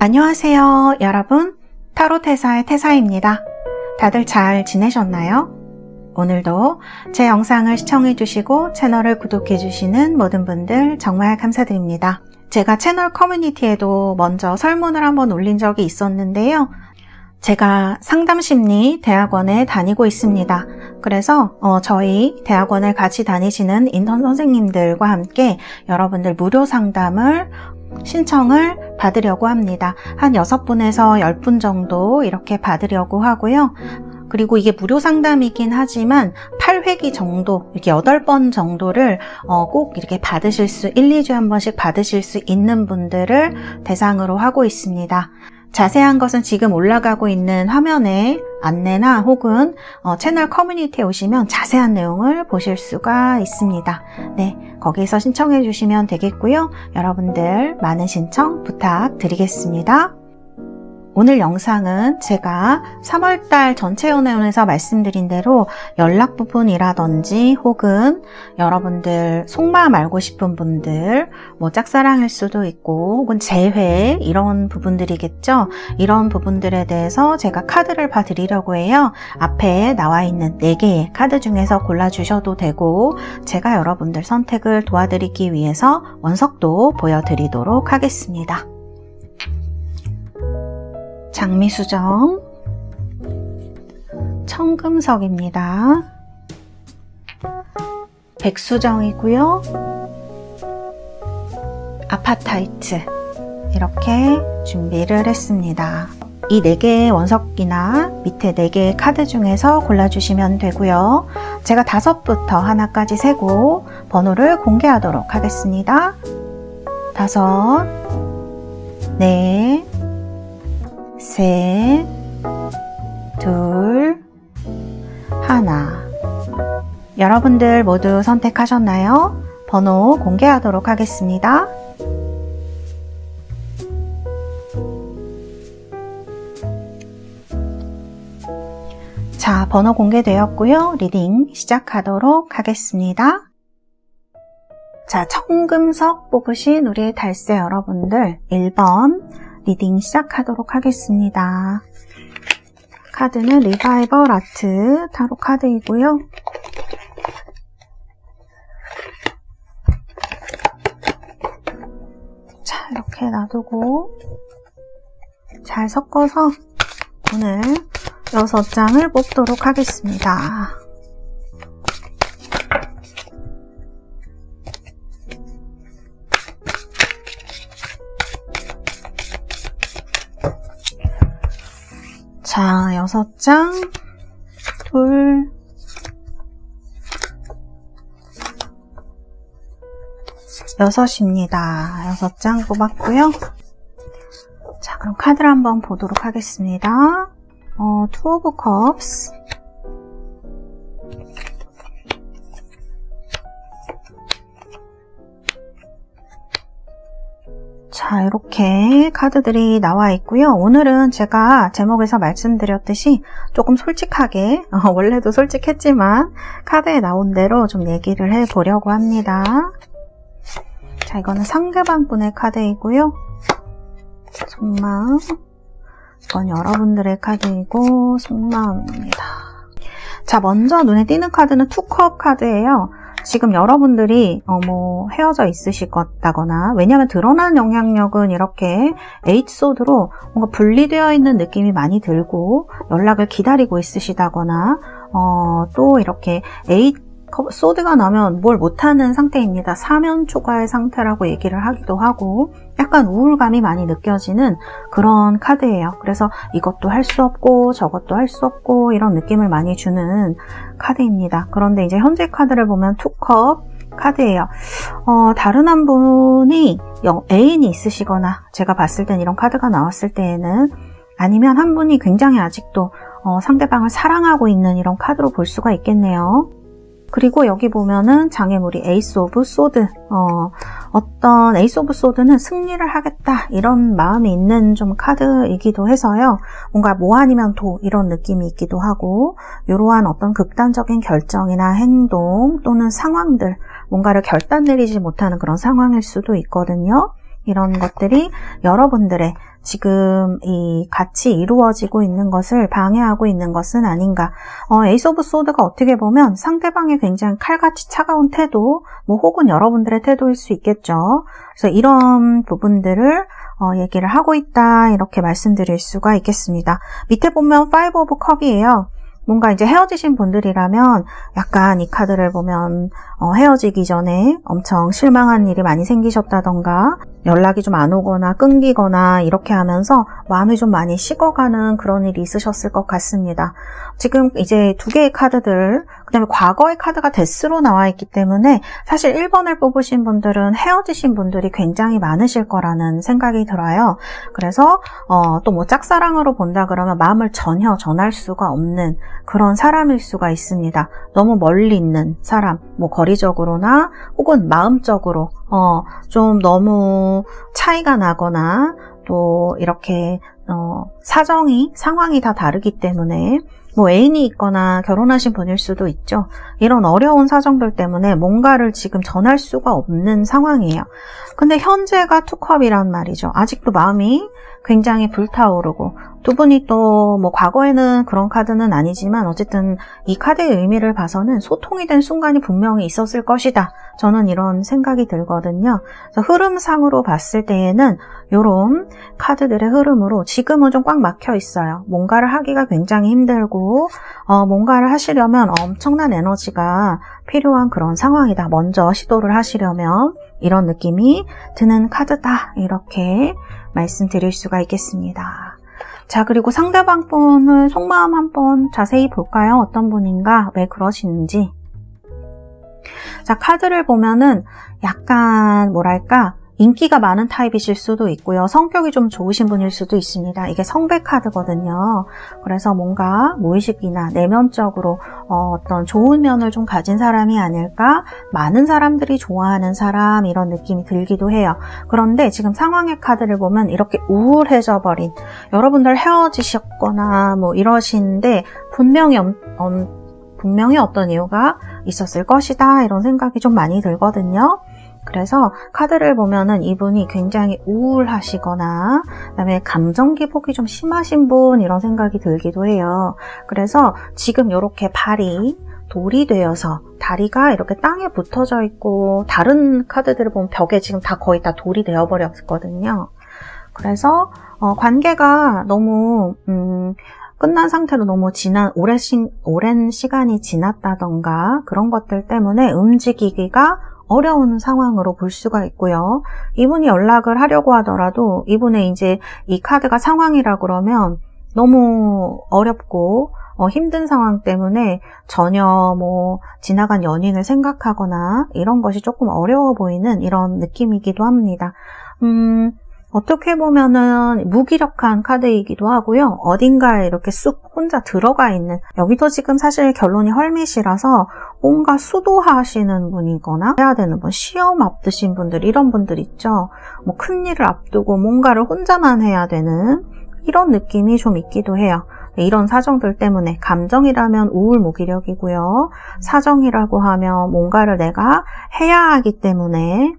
안녕하세요, 여러분. 타로테사의 태사입니다. 다들 잘 지내셨나요? 오늘도 제 영상을 시청해주시고 채널을 구독해주시는 모든 분들 정말 감사드립니다. 제가 채널 커뮤니티에도 먼저 설문을 한번 올린 적이 있었는데요. 제가 상담심리 대학원에 다니고 있습니다. 그래서 저희 대학원을 같이 다니시는 인턴 선생님들과 함께 여러분들 무료 상담을 신청을 받으려고 합니다. 한 6분에서 10분 정도 이렇게 받으려고 하고요. 그리고 이게 무료 상담이긴 하지만 8회기 정도, 이렇게 8번 정도를 꼭 이렇게 받으실 수, 1, 2주에 한 번씩 받으실 수 있는 분들을 대상으로 하고 있습니다. 자세한 것은 지금 올라가고 있는 화면에 안내나 혹은 채널 커뮤니티에 오시면 자세한 내용을 보실 수가 있습니다. 네, 거기서 신청해 주시면 되겠고요. 여러분들 많은 신청 부탁드리겠습니다. 오늘 영상은 제가 3월달 전체 연애운에서 말씀드린 대로 연락 부분이라든지 혹은 여러분들 속마음 알고 싶은 분들, 뭐 짝사랑일 수도 있고 혹은 재회 이런 부분들이겠죠. 이런 부분들에 대해서 제가 카드를 봐드리려고 해요. 앞에 나와 있는 4개의 카드 중에서 골라주셔도 되고 제가 여러분들 선택을 도와드리기 위해서 원석도 보여드리도록 하겠습니다. 장미수정, 청금석입니다. 백수정이고요. 아파타이트 이렇게 준비를 했습니다. 이 4개의 원석이나 밑에 4개의 카드 중에서 골라주시면 되고요. 제가 5부터 하나까지 세고 번호를 공개하도록 하겠습니다. 5, 4, 셋, 둘, 하나. 여러분들 모두 선택하셨나요? 번호 공개하도록 하겠습니다. 자, 번호 공개되었고요. 리딩 시작하도록 하겠습니다. 자, 청금석 뽑으신 우리 달새 여러분들 1번 리딩 시작하도록 하겠습니다. 카드는 리바이벌 아트 타로 카드이고요. 자, 이렇게 놔두고 잘 섞어서 오늘 6장을 뽑도록 하겠습니다. 자, 6장, 둘, 여섯입니다. 6장 뽑았고요. 자, 그럼 카드를 한번 보도록 하겠습니다. 투 오브 컵스, 자, 이렇게 카드들이 나와 있고요. 오늘은 제가 제목에서 말씀드렸듯이 조금 솔직하게, 원래도 솔직했지만 카드에 나온 대로 좀 얘기를 해보려고 합니다. 자, 이거는 상대방 분의 카드이고요. 속마음, 이건 여러분들의 카드이고 속마음입니다. 자, 먼저 눈에 띄는 카드는 투컵 카드예요. 지금 여러분들이 헤어져 있으시다거나, 왜냐하면 드러난 영향력은 이렇게 에잇소드로 뭔가 분리되어 있는 느낌이 많이 들고 연락을 기다리고 있으시다거나 또 이렇게 소드가 나면 뭘 못하는 상태입니다. 사면 초과의 상태라고 얘기를 하기도 하고 약간 우울감이 많이 느껴지는 그런 카드예요. 그래서 이것도 할 수 없고 저것도 할 수 없고 이런 느낌을 많이 주는 카드입니다. 그런데 이제 현재 카드를 보면 투컵 카드예요. 다른 한 분이 애인이 있으시거나 제가 봤을 땐 이런 카드가 나왔을 때에는 아니면 한 분이 굉장히 아직도 상대방을 사랑하고 있는 이런 카드로 볼 수가 있겠네요. 그리고 여기 보면은 장애물이 에이스 오브 소드, 어떤 에이스 오브 소드는 승리를 하겠다 이런 마음이 있는 좀 카드이기도 해서요. 뭔가 뭐 아니면 도 이런 느낌이 있기도 하고 이러한 어떤 극단적인 결정이나 행동 또는 상황들 뭔가를 결단 내리지 못하는 그런 상황일 수도 있거든요. 이런 것들이 여러분들의 지금 이 같이 이루어지고 있는 것을 방해하고 있는 것은 아닌가. 에이스 오브 소드가 어떻게 보면 상대방의 굉장히 칼같이 차가운 태도, 뭐 혹은 여러분들의 태도일 수 있겠죠. 그래서 이런 부분들을 얘기를 하고 있다, 이렇게 말씀드릴 수가 있겠습니다. 밑에 보면 5 오브 컵이에요. 뭔가 이제 헤어지신 분들이라면 약간 이 카드를 보면 헤어지기 전에 엄청 실망한 일이 많이 생기셨다던가 연락이 좀 안 오거나 끊기거나 이렇게 하면서 마음이 좀 많이 식어가는 그런 일이 있으셨을 것 같습니다. 지금 이제 두 개의 카드들, 그 다음에 과거의 카드가 데스로 나와 있기 때문에 사실 1번을 뽑으신 분들은 헤어지신 분들이 굉장히 많으실 거라는 생각이 들어요. 그래서 또 뭐 짝사랑으로 본다 그러면 마음을 전혀 전할 수가 없는 그런 사람일 수가 있습니다. 너무 멀리 있는 사람, 뭐 거리적으로나 혹은 마음적으로 좀 너무 차이가 나거나 또 이렇게 상황이 다 다르기 때문에 뭐 애인이 있거나 결혼하신 분일 수도 있죠. 이런 어려운 사정들 때문에 뭔가를 지금 전할 수가 없는 상황이에요. 근데 현재가 투컵이란 말이죠. 아직도 마음이 굉장히 불타오르고 두 분이 또 뭐 과거에는 그런 카드는 아니지만 어쨌든 이 카드의 의미를 봐서는 소통이 된 순간이 분명히 있었을 것이다. 저는 이런 생각이 들거든요. 그래서 흐름상으로 봤을 때에는 이런 카드들의 흐름으로 지금은 좀 꽉 막혀 있어요. 뭔가를 하기가 굉장히 힘들고 뭔가를 하시려면 엄청난 에너지가 필요한 그런 상황이다. 먼저 시도를 하시려면 이런 느낌이 드는 카드다. 이렇게 말씀드릴 수가 있겠습니다. 자, 그리고 상대방 분을 속마음 한번 자세히 볼까요? 어떤 분인가? 왜 그러시는지. 자, 카드를 보면은 약간 뭐랄까 인기가 많은 타입이실 수도 있고요. 성격이 좀 좋으신 분일 수도 있습니다. 이게 성배 카드거든요. 그래서 뭔가 무의식이나 내면적으로 어떤 좋은 면을 좀 가진 사람이 아닐까? 많은 사람들이 좋아하는 사람 이런 느낌이 들기도 해요. 그런데 지금 상황의 카드를 보면 이렇게 우울해져 버린 여러분들 헤어지셨거나 뭐 이러신데 분명히 어떤 이유가 있었을 것이다. 이런 생각이 좀 많이 들거든요. 그래서 카드를 보면은 이분이 굉장히 우울하시거나 그다음에 감정 기복이 좀 심하신 분 이런 생각이 들기도 해요. 그래서 지금 이렇게 발이 돌이 되어서 다리가 이렇게 땅에 붙어져 있고 다른 카드들을 보면 벽에 지금 다 거의 다 돌이 되어버렸거든요. 그래서 관계가 너무 끝난 상태로 너무 오랜 시간이 지났다던가 그런 것들 때문에 움직이기가 어려운 상황으로 볼 수가 있고요. 이분이 연락을 하려고 하더라도 이분의 이제 이 카드가 상황이라 그러면 너무 어렵고 힘든 상황 때문에 전혀 뭐 지나간 연인을 생각하거나 이런 것이 조금 어려워 보이는 이런 느낌이기도 합니다. 어떻게 보면은 무기력한 카드이기도 하고요. 어딘가에 이렇게 쑥 혼자 들어가 있는, 여기도 지금 사실 결론이 헐밋이라서 뭔가 수도하시는 분이거나 해야 되는 분, 시험 앞두신 분들, 이런 분들 있죠. 뭐 큰일을 앞두고 뭔가를 혼자만 해야 되는 이런 느낌이 좀 있기도 해요. 이런 사정들 때문에 감정이라면 우울 무기력이고요. 사정이라고 하면 뭔가를 내가 해야 하기 때문에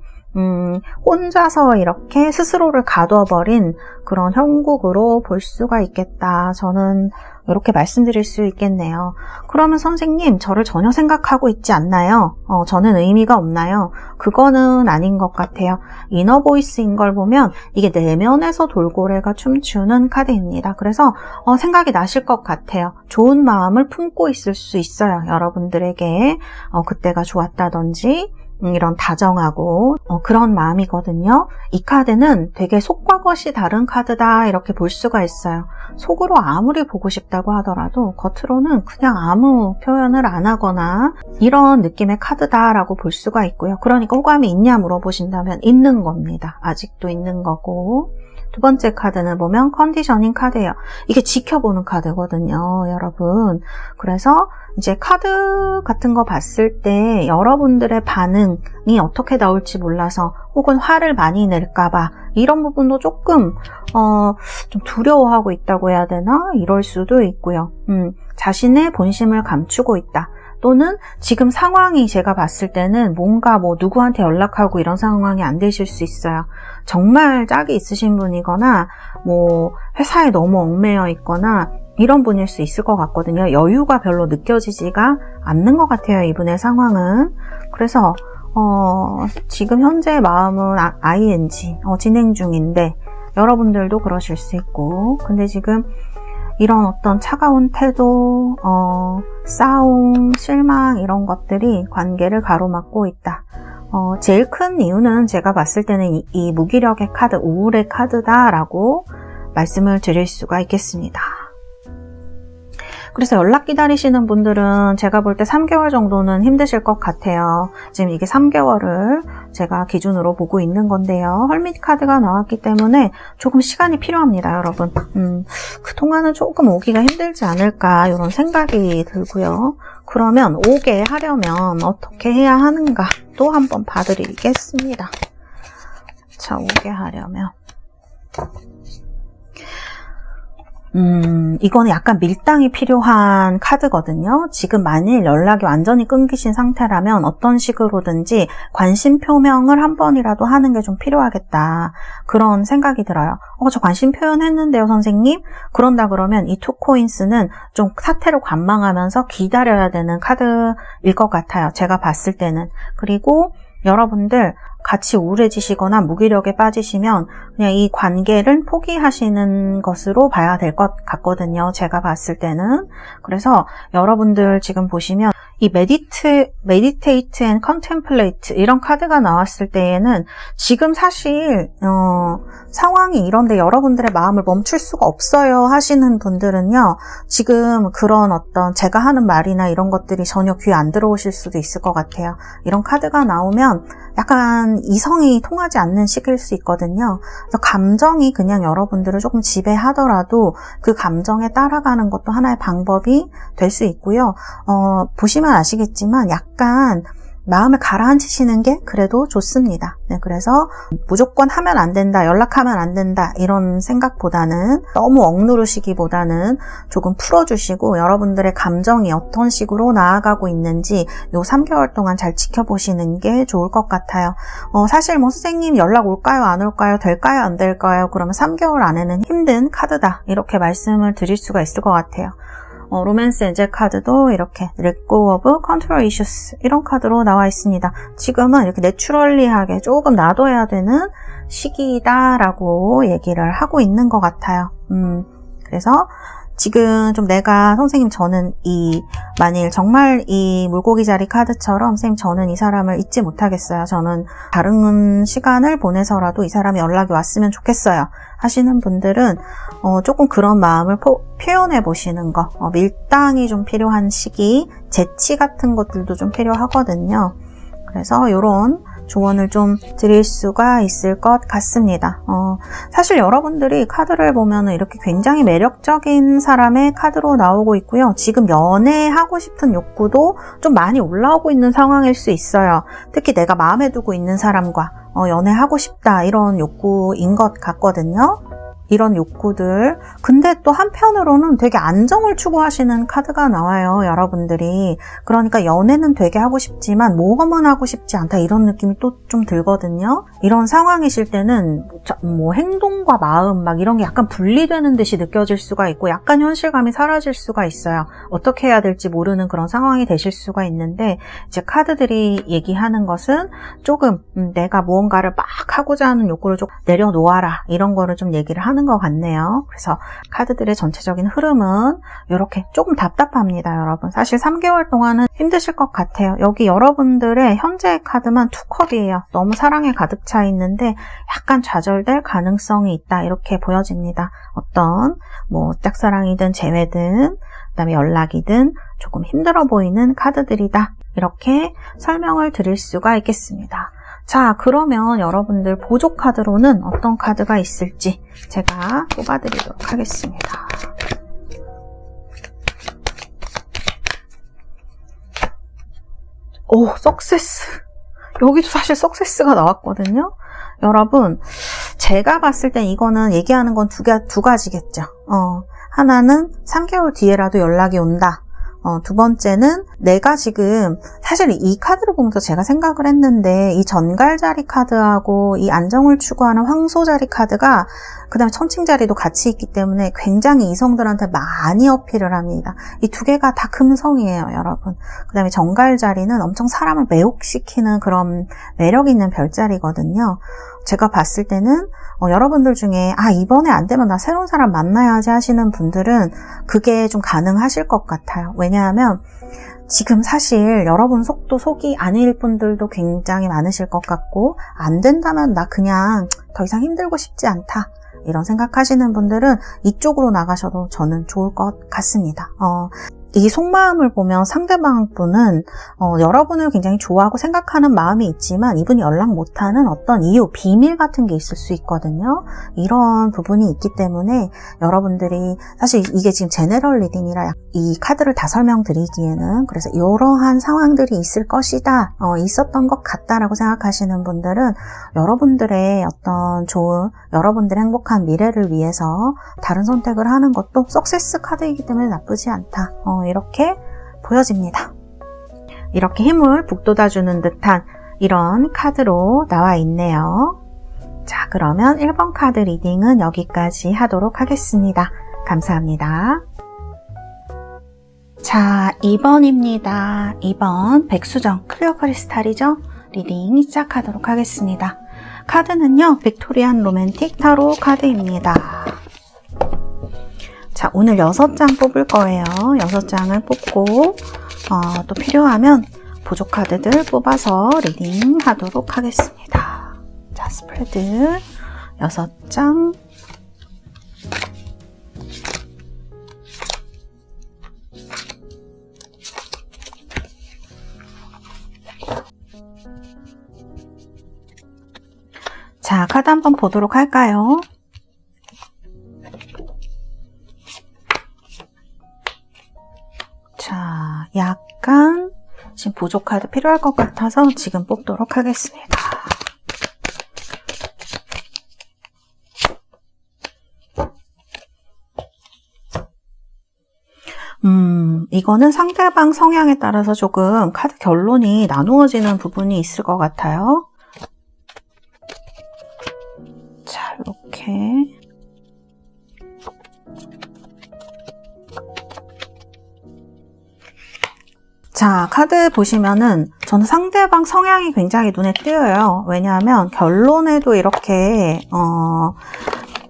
혼자서 이렇게 스스로를 가둬버린 그런 형국으로 볼 수가 있겠다. 저는 이렇게 말씀드릴 수 있겠네요. 그러면 선생님, 저를 전혀 생각하고 있지 않나요? 저는 의미가 없나요? 그거는 아닌 것 같아요. 이너보이스인 걸 보면 이게 내면에서 돌고래가 춤추는 카드입니다. 그래서 생각이 나실 것 같아요. 좋은 마음을 품고 있을 수 있어요. 여러분들에게 그때가 좋았다든지 이런 다정하고 그런 마음이거든요. 이 카드는 되게 속과 겉이 다른 카드다 이렇게 볼 수가 있어요. 속으로 아무리 보고 싶다고 하더라도 겉으로는 그냥 아무 표현을 안 하거나 이런 느낌의 카드다라고 볼 수가 있고요. 그러니까 호감이 있냐 물어보신다면 있는 겁니다. 아직도 있는 거고. 두 번째 카드는 보면 컨디셔닝 카드예요. 이게 지켜보는 카드거든요, 여러분. 그래서 이제 카드 같은 거 봤을 때 여러분들의 반응이 어떻게 나올지 몰라서 혹은 화를 많이 낼까봐 이런 부분도 조금 좀 두려워하고 있다고 해야 되나? 이럴 수도 있고요. 자신의 본심을 감추고 있다. 또는 지금 상황이 제가 봤을 때는 뭔가 뭐 누구한테 연락하고 이런 상황이 안 되실 수 있어요. 정말 짝이 있으신 분이거나 뭐 회사에 너무 얽매여 있거나 이런 분일 수 있을 것 같거든요. 여유가 별로 느껴지지가 않는 것 같아요, 이분의 상황은. 그래서 지금 현재 마음은 ING, 진행 중인데 여러분들도 그러실 수 있고, 근데 지금 이런 어떤 차가운 태도, 싸움, 실망 이런 것들이 관계를 가로막고 있다. 제일 큰 이유는 제가 봤을 때는 이 무기력의 카드, 우울의 카드다라고 말씀을 드릴 수가 있겠습니다. 그래서 연락 기다리시는 분들은 제가 볼 때 3개월 정도는 힘드실 것 같아요. 지금 이게 3개월을 제가 기준으로 보고 있는 건데요. 헐밋 카드가 나왔기 때문에 조금 시간이 필요합니다, 여러분. 그동안은 조금 오기가 힘들지 않을까 이런 생각이 들고요. 그러면 오게 하려면 어떻게 해야 하는가 또 한번 봐드리겠습니다. 자, 오게 하려면 이거는 약간 밀당이 필요한 카드거든요. 지금 만일 연락이 완전히 끊기신 상태라면 어떤 식으로든지 관심 표명을 한 번이라도 하는 게 좀 필요하겠다. 그런 생각이 들어요. 저 관심 표현했는데요, 선생님? 그런다 그러면 이 투코인스는 좀 사태를 관망하면서 기다려야 되는 카드일 것 같아요. 제가 봤을 때는. 그리고 여러분들 같이 우울해지시거나 무기력에 빠지시면 그냥 이 관계를 포기하시는 것으로 봐야 될 것 같거든요. 제가 봤을 때는. 그래서 여러분들 지금 보시면 이 meditate and contemplate 이런 카드가 나왔을 때에는 지금 사실 상황이 이런데 여러분들의 마음을 멈출 수가 없어요 하시는 분들은요. 지금 그런 어떤 제가 하는 말이나 이런 것들이 전혀 귀에 안 들어오실 수도 있을 것 같아요. 이런 카드가 나오면 약간 이성이 통하지 않는 시기일 수 있거든요. 그래서 감정이 그냥 여러분들을 조금 지배하더라도 그 감정에 따라가는 것도 하나의 방법이 될 수 있고요. 보시면 아시겠지만 약간 마음을 가라앉히시는 게 그래도 좋습니다. 네, 그래서 무조건 하면 안 된다, 연락하면 안 된다 이런 생각보다는 너무 억누르시기보다는 조금 풀어주시고 여러분들의 감정이 어떤 식으로 나아가고 있는지 요 3개월 동안 잘 지켜보시는 게 좋을 것 같아요. 사실 뭐 선생님 연락 올까요, 안 올까요, 될까요, 안 될까요? 그러면 3개월 안에는 힘든 카드다 이렇게 말씀을 드릴 수가 있을 것 같아요. 로맨스 엔젤 카드도 이렇게 Let go of control issues 이런 카드로 나와 있습니다. 지금은 이렇게 내추럴리하게 조금 놔둬야 되는 시기다라고 얘기를 하고 있는 것 같아요. 그래서 지금 좀 내가 선생님 저는 만일 정말 이 물고기 자리 카드처럼 선생님 저는 이 사람을 잊지 못하겠어요. 저는 다른 시간을 보내서라도 이 사람이 연락이 왔으면 좋겠어요 하시는 분들은 조금 그런 마음을 표현해 보시는 거, 밀당이 좀 필요한 시기, 재치 같은 것들도 좀 필요하거든요. 그래서 이런 조언을 좀 드릴 수가 있을 것 같습니다. 사실 여러분들이 카드를 보면 이렇게 굉장히 매력적인 사람의 카드로 나오고 있고요. 지금 연애하고 싶은 욕구도 좀 많이 올라오고 있는 상황일 수 있어요. 특히 내가 마음에 두고 있는 사람과 연애하고 싶다 이런 욕구인 것 같거든요. 이런 욕구들. 근데 또 한편으로는 되게 안정을 추구하시는 카드가 나와요, 여러분들이. 그러니까 연애는 되게 하고 싶지만 모험은 하고 싶지 않다 이런 느낌이 또 좀 들거든요. 이런 상황이실 때는 뭐 행동과 마음 막 이런 게 약간 분리되는 듯이 느껴질 수가 있고 약간 현실감이 사라질 수가 있어요. 어떻게 해야 될지 모르는 그런 상황이 되실 수가 있는데 이제 카드들이 얘기하는 것은 조금 내가 무언가를 막 하고자 하는 욕구를 좀 내려놓아라 이런 거를 좀 얘기를 하는 것 같네요. 그래서 카드들의 전체적인 흐름은 이렇게 조금 답답합니다, 여러분. 사실 3개월 동안은 힘드실 것 같아요. 여기 여러분들의 현재의 카드만 투컵이에요. 너무 사랑에 가득 차 있는데 약간 좌절될 가능성이 있다 이렇게 보여집니다. 어떤 뭐 짝사랑이든 재회든 그다음에 연락이든 조금 힘들어 보이는 카드들이다 이렇게 설명을 드릴 수가 있겠습니다. 자, 그러면 여러분들 보조 카드로는 어떤 카드가 있을지 제가 뽑아드리도록 하겠습니다. 오, 석세스. 여기도 사실 석세스가 나왔거든요. 여러분, 제가 봤을 땐 이거는 얘기하는 건 두 가지겠죠. 하나는 3개월 뒤에라도 연락이 온다. 두 번째는 내가 지금 사실 이 카드를 보면서 제가 생각을 했는데 이 전갈자리 카드하고 이 안정을 추구하는 황소자리 카드가 그 다음에 천칭자리도 같이 있기 때문에 굉장히 이성들한테 많이 어필을 합니다. 이 두 개가 다 금성이에요, 여러분. 그 다음에 정갈자리는 엄청 사람을 매혹시키는 그런 매력 있는 별자리거든요. 제가 봤을 때는 여러분들 중에 이번에 안 되면 나 새로운 사람 만나야지 하시는 분들은 그게 좀 가능하실 것 같아요. 왜냐하면 지금 사실 여러분 속도 속이 아닐 분들도 굉장히 많으실 것 같고, 안 된다면 나 그냥 더 이상 힘들고 싶지 않다 이런 생각하시는 분들은 이쪽으로 나가셔도 저는 좋을 것 같습니다. 이 속마음을 보면 상대방 분은 여러분을 굉장히 좋아하고 생각하는 마음이 있지만 이분이 연락 못하는 어떤 이유, 비밀 같은 게 있을 수 있거든요. 이런 부분이 있기 때문에 여러분들이 사실 이게 지금 제너럴 리딩이라 이 카드를 다 설명드리기에는, 그래서 이러한 상황들이 있을 것이다, 있었던 것 같다라고 생각하시는 분들은 여러분들의 어떤 좋은, 여러분들의 행복한 미래를 위해서 다른 선택을 하는 것도 석세스 카드이기 때문에 나쁘지 않다. 이렇게 보여집니다. 이렇게 힘을 북돋아주는 듯한 이런 카드로 나와 있네요. 자, 그러면 1번 카드 리딩은 여기까지 하도록 하겠습니다. 감사합니다. 자, 2번입니다. 2번 백수정 클리어 크리스탈이죠? 리딩 시작하도록 하겠습니다. 카드는요, 빅토리안 로맨틱 타로 카드입니다. 자, 오늘 6장 뽑을 거예요. 6장을 뽑고 또 필요하면 보조 카드들 뽑아서 리딩 하도록 하겠습니다. 자, 스프레드 6장. 자, 카드 한번 보도록 할까요? 자, 약간 지금 보조 카드 필요할 것 같아서 지금 뽑도록 하겠습니다. 이거는 상대방 성향에 따라서 조금 카드 결론이 나누어지는 부분이 있을 것 같아요. 자, 이렇게. 자, 카드 보시면은 저는 상대방 성향이 굉장히 눈에 띄어요. 왜냐하면 결론에도 이렇게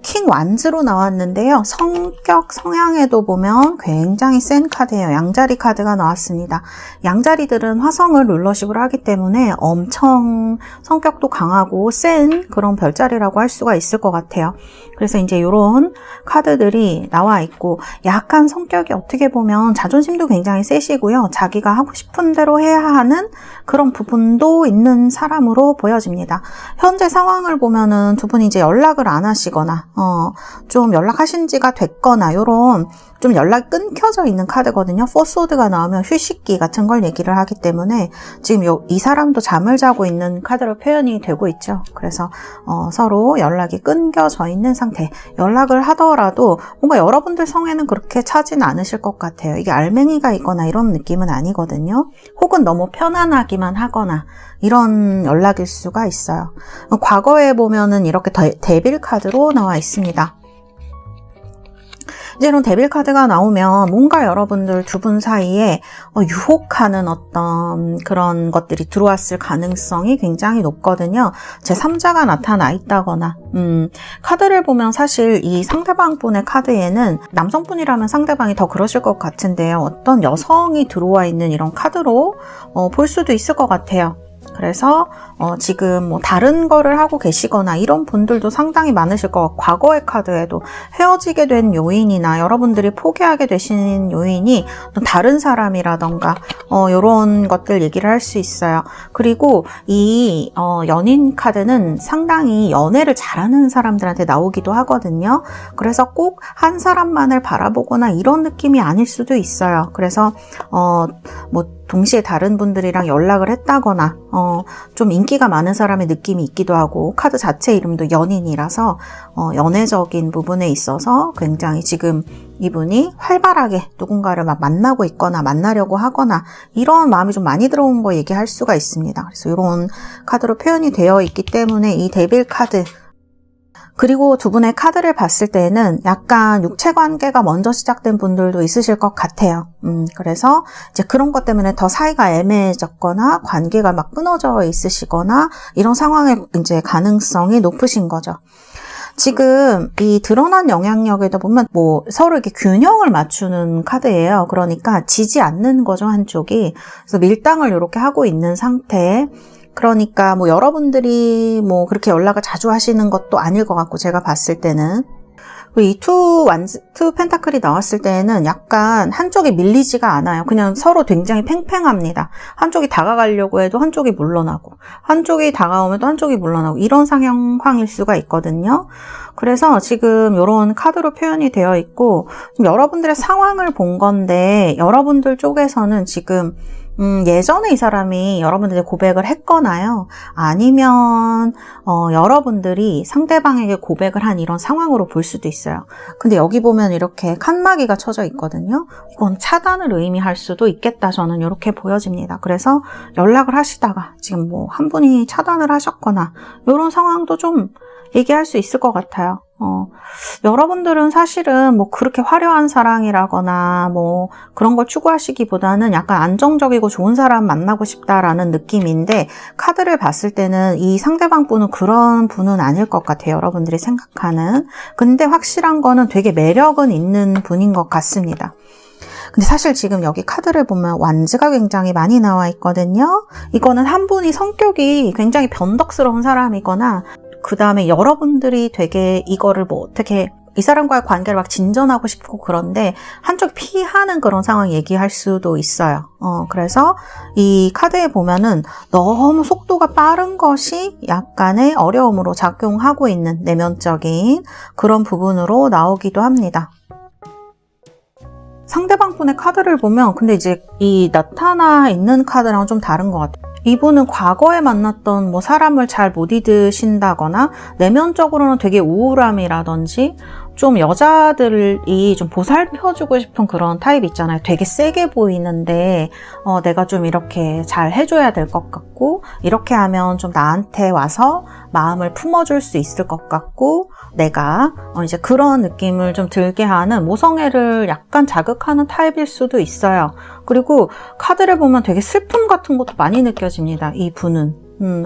킹 완즈로 나왔는데요. 성격, 성향에도 보면 굉장히 센 카드예요. 양자리 카드가 나왔습니다. 양자리들은 화성을 룰러십으로 하기 때문에 엄청 성격도 강하고 센 그런 별자리라고 할 수가 있을 것 같아요. 그래서 이제 이런 카드들이 나와 있고, 약간 성격이 어떻게 보면 자존심도 굉장히 세시고요. 자기가 하고 싶은 대로 해야 하는 그런 부분도 있는 사람으로 보여집니다. 현재 상황을 보면은 두 분이 이제 연락을 안 하시거나 좀 연락하신 지가 됐거나 요런 좀 연락이 끊겨져 있는 카드거든요. 포소드가 나오면 휴식기 같은 걸 얘기를 하기 때문에 지금 이 사람도 잠을 자고 있는 카드로 표현이 되고 있죠. 그래서 서로 연락이 끊겨져 있는 상태. 연락을 하더라도 뭔가 여러분들 성에는 그렇게 차진 않으실 것 같아요. 이게 알맹이가 있거나 이런 느낌은 아니거든요. 혹은 너무 편안하기만 하거나 이런 연락일 수가 있어요. 과거에 보면은 이렇게 데빌 카드로 나와 있습니다. 이제 이런 데빌 카드가 나오면 뭔가 여러분들 두 분 사이에 유혹하는 어떤 그런 것들이 들어왔을 가능성이 굉장히 높거든요. 제3자가 나타나 있다거나 카드를 보면 사실 이 상대방 분의 카드에는 남성분이라면 상대방이 더 그러실 것 같은데요. 어떤 여성이 들어와 있는 이런 카드로 볼 수도 있을 것 같아요. 그래서 지금 뭐 다른 거를 하고 계시거나 이런 분들도 상당히 많으실 것 같고, 과거의 카드에도 헤어지게 된 요인이나 여러분들이 포기하게 되신 요인이 다른 사람이라던가 이런 것들 얘기를 할 수 있어요. 그리고 이 연인 카드는 상당히 연애를 잘하는 사람들한테 나오기도 하거든요. 그래서 꼭 한 사람만을 바라보거나 이런 느낌이 아닐 수도 있어요. 그래서 뭐 동시에 다른 분들이랑 연락을 했다거나 좀 인기가 많은 사람의 느낌이 있기도 하고, 카드 자체 이름도 연인이라서 연애적인 부분에 있어서 굉장히 지금 이분이 활발하게 누군가를 막 만나고 있거나 만나려고 하거나 이런 마음이 좀 많이 들어온 거 얘기할 수가 있습니다. 그래서 이런 카드로 표현이 되어 있기 때문에 이 데빌 카드, 그리고 두 분의 카드를 봤을 때는 약간 육체 관계가 먼저 시작된 분들도 있으실 것 같아요. 그래서 이제 그런 것 때문에 더 사이가 애매해졌거나 관계가 막 끊어져 있으시거나 이런 상황의 이제 가능성이 높으신 거죠. 지금 이 드러난 영향력에도 보면 뭐 서로 이렇게 균형을 맞추는 카드예요. 그러니까 지지 않는 거죠, 한쪽이. 그래서 밀당을 이렇게 하고 있는 상태. 그러니까 뭐 여러분들이 뭐 그렇게 연락을 자주 하시는 것도 아닐 것 같고, 제가 봤을 때는 이 투 펜타클이 나왔을 때는 약간 한쪽이 밀리지가 않아요. 그냥 서로 굉장히 팽팽합니다. 한쪽이 다가가려고 해도 한쪽이 물러나고, 한쪽이 다가오면 또 한쪽이 물러나고, 이런 상황일 수가 있거든요. 그래서 지금 이런 카드로 표현이 되어 있고, 여러분들의 상황을 본 건데, 여러분들 쪽에서는 지금 예전에 이 사람이 여러분들에게 고백을 했거나요, 아니면 여러분들이 상대방에게 고백을 한 이런 상황으로 볼 수도 있어요. 근데 여기 보면 이렇게 칸막이가 쳐져 있거든요. 이건 차단을 의미할 수도 있겠다, 저는 이렇게 보여집니다. 그래서 연락을 하시다가 지금 뭐 한 분이 차단을 하셨거나 이런 상황도 좀 얘기할 수 있을 것 같아요. 여러분들은 사실은 뭐 그렇게 화려한 사랑이라거나 뭐 그런 걸 추구하시기보다는 약간 안정적이고 좋은 사람 만나고 싶다라는 느낌인데, 카드를 봤을 때는 이 상대방 분은 그런 분은 아닐 것 같아요, 여러분들이 생각하는. 근데 확실한 거는 되게 매력은 있는 분인 것 같습니다. 근데 사실 지금 여기 카드를 보면 완즈가 굉장히 많이 나와 있거든요. 이거는 한 분이 성격이 굉장히 변덕스러운 사람이거나, 그 다음에 여러분들이 되게 이거를 뭐 어떻게 이 사람과의 관계를 막 진전하고 싶고 그런데 한쪽 피하는 그런 상황 얘기할 수도 있어요. 그래서 이 카드에 보면은 너무 속도가 빠른 것이 약간의 어려움으로 작용하고 있는 내면적인 그런 부분으로 나오기도 합니다. 상대방 분의 카드를 보면 근데 이제 이 나타나 있는 카드랑 좀 다른 것 같아요. 이분은 과거에 만났던 뭐 사람을 잘 못 잊으신다거나, 내면적으로는 되게 우울함이라든지 좀 여자들이 좀 보살펴주고 싶은 그런 타입 있잖아요. 되게 세게 보이는데 내가 좀 이렇게 잘 해줘야 될 것 같고, 이렇게 하면 좀 나한테 와서 마음을 품어줄 수 있을 것 같고, 내가 이제 그런 느낌을 좀 들게 하는, 모성애를 약간 자극하는 타입일 수도 있어요. 그리고 카드를 보면 되게 슬픔 같은 것도 많이 느껴집니다, 이 분은.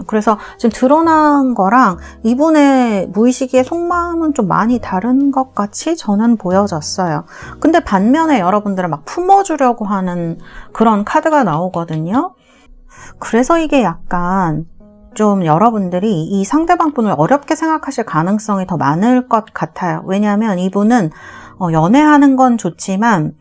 그래서 지금 드러난 거랑 이분의 무의식의 속마음은 좀 많이 다른 것 같이 저는 보여졌어요. 근데 반면에 여러분들은 막 품어주려고 하는 그런 카드가 나오거든요. 그래서 이게 약간 좀 여러분들이 이 상대방 분을 어렵게 생각하실 가능성이 더 많을 것 같아요. 왜냐하면 이분은 연애하는 건 좋지만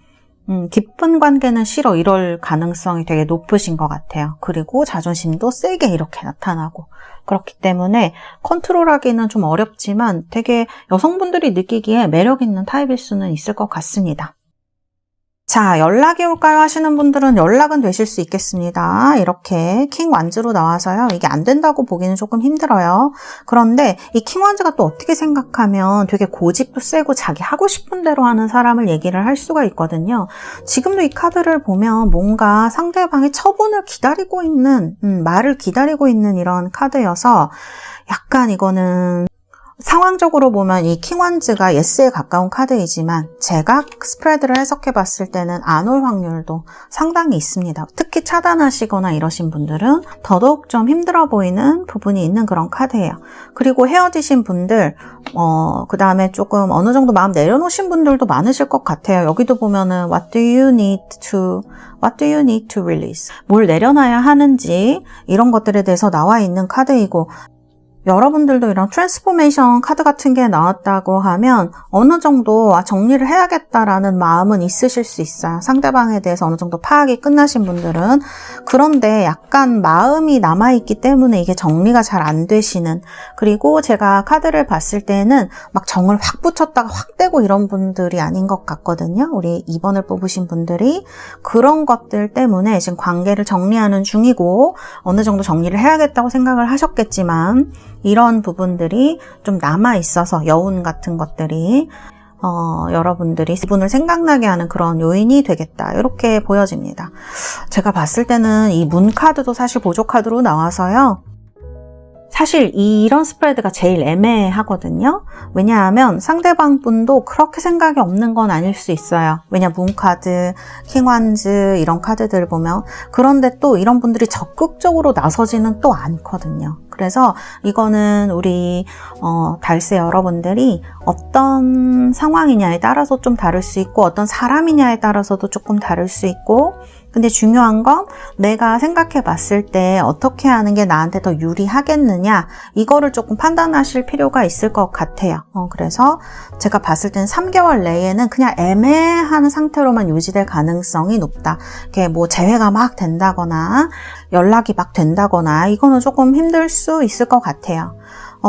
깊은 관계는 싫어, 이럴 가능성이 되게 높으신 것 같아요. 그리고 자존심도 세게 이렇게 나타나고, 그렇기 때문에 컨트롤하기는 좀 어렵지만 되게 여성분들이 느끼기에 매력 있는 타입일 수는 있을 것 같습니다. 자, 연락이 올까요 하시는 분들은 연락은 되실 수 있겠습니다. 이렇게 킹 완즈로 나와서요, 이게 안 된다고 보기는 조금 힘들어요. 그런데 이 킹 완즈가 또 어떻게 생각하면 되게 고집도 세고 자기 하고 싶은 대로 하는 사람을 얘기를 할 수가 있거든요. 지금도 이 카드를 보면 뭔가 상대방의 처분을 기다리고 있는, 말을 기다리고 있는 이런 카드여서 약간 이거는 상황적으로 보면 이 킹완즈가 예스에 가까운 카드이지만 제가 스프레드를 해석해 봤을 때는 안 올 확률도 상당히 있습니다. 특히 차단하시거나 이러신 분들은 더더욱 좀 힘들어 보이는 부분이 있는 그런 카드예요. 그리고 헤어지신 분들, 그 다음에 조금 어느 정도 마음 내려놓으신 분들도 많으실 것 같아요. 여기도 보면은 What do you need to release? 뭘 내려놔야 하는지 이런 것들에 대해서 나와 있는 카드이고, 여러분들도 이런 트랜스포메이션 카드 같은 게 나왔다고 하면 어느 정도 정리를 해야겠다라는 마음은 있으실 수 있어요. 상대방에 대해서 어느 정도 파악이 끝나신 분들은. 그런데 약간 마음이 남아있기 때문에 이게 정리가 잘 안 되시는, 그리고 제가 카드를 봤을 때는 막 정을 확 붙였다가 확 떼고 이런 분들이 아닌 것 같거든요. 우리 2번을 뽑으신 분들이 그런 것들 때문에 지금 관계를 정리하는 중이고 어느 정도 정리를 해야겠다고 생각을 하셨겠지만 이런 부분들이 좀 남아있어서 여운 같은 것들이 여러분들이 이분을 생각나게 하는 그런 요인이 되겠다, 이렇게 보여집니다. 제가 봤을 때는 이 문 카드도 사실 보조 카드로 나와서요, 사실 이런 스프레드가 제일 애매하거든요. 왜냐하면 상대방 분도 그렇게 생각이 없는 건 아닐 수 있어요. 왜냐, 문카드, 킹완즈 이런 카드들 보면. 그런데 또 이런 분들이 적극적으로 나서지는 또 않거든요. 그래서 이거는 우리 달세 여러분들이 어떤 상황이냐에 따라서 좀 다를 수 있고 어떤 사람이냐에 따라서도 조금 다를 수 있고, 근데 중요한 건 내가 생각해 봤을 때 어떻게 하는 게 나한테 더 유리하겠느냐, 이거를 조금 판단하실 필요가 있을 것 같아요. 그래서 제가 봤을 때는 3개월 내에는 그냥 애매한 상태로만 유지될 가능성이 높다. 이게 뭐 재회가 막 된다거나 연락이 막 된다거나 이거는 조금 힘들 수 있을 것 같아요.